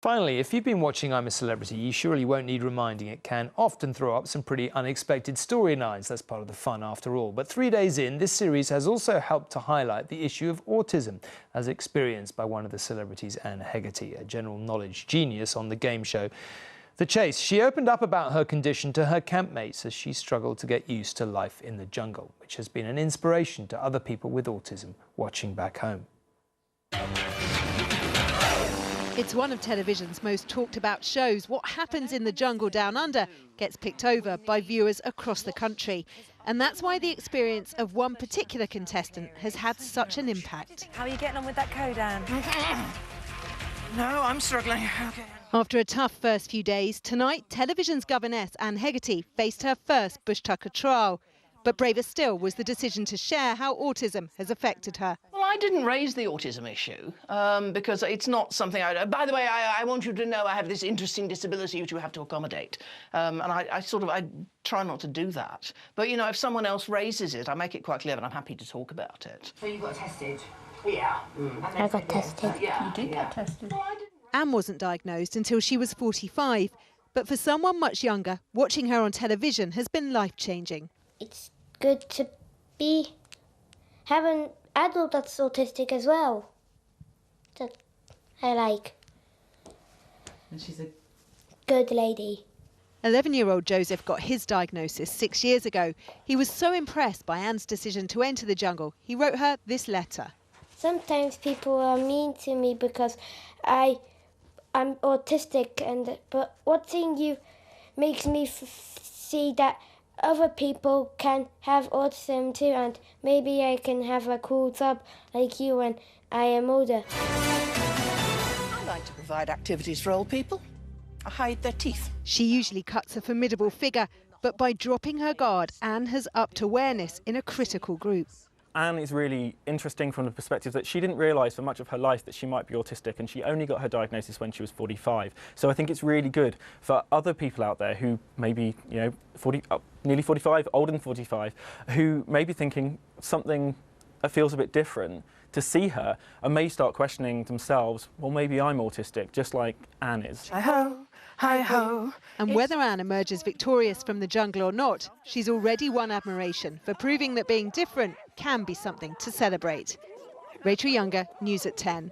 Finally, if you've been watching I'm a Celebrity, you surely won't need reminding it can often throw up some pretty unexpected storylines. That's part of the fun after all. But 3 days in, this series has also helped to highlight the issue of autism, as experienced by one of the celebrities, Anne Hegerty, a general knowledge genius on the game show The Chase. She opened up about her condition to her campmates as she struggled to get used to life in the jungle, which has been an inspiration to other people with autism watching back home. It's one of television's most talked about shows. What happens in the jungle down under gets picked over by viewers across the country. And that's why the experience of one particular contestant has had such an impact. How are you getting on with that code, Anne? No, I'm struggling. Okay. After a tough first few days, tonight television's governess Anne Hegerty faced her first bush tucker trial. But braver still was the decision to share how autism has affected her. Well, I didn't raise the autism issue because it's not something I... By the way, I want you to know I have this interesting disability which you have to accommodate. And I try not to do that. But, you know, if someone else raises it, I make it quite clear and I'm happy to talk about it. So you got tested? Yeah. I got tested. Yeah. You did get tested. Anne wasn't diagnosed until she was 45. But for someone much younger, watching her on television has been life-changing. It's good to have an adult that's autistic as well. That I like. And she's a good lady. 11-year-old Joseph got his diagnosis 6 years ago. He was so impressed by Anne's decision to enter the jungle, he wrote her this letter. Sometimes people are mean to me because I'm autistic, but watching you makes me see that other people can have autism too, and maybe I can have a cool job like you when I am older. I like to provide activities for old people. I hide their teeth. She usually cuts a formidable figure, but by dropping her guard, Anne has upped awareness in a critical group. Anne is really interesting from the perspective that she didn't realise for much of her life that she might be autistic, and she only got her diagnosis when she was 45. So I think it's really good for other people out there who maybe, you know, nearly 45, older than 45, who may be thinking something feels a bit different, to see her and may start questioning themselves, well, maybe I'm autistic, just like Anne is. Hi-ho, hi-ho. And whether Anne emerges victorious from the jungle or not, she's already won admiration for proving that being different can be something to celebrate. Rachel Younger, News at 10.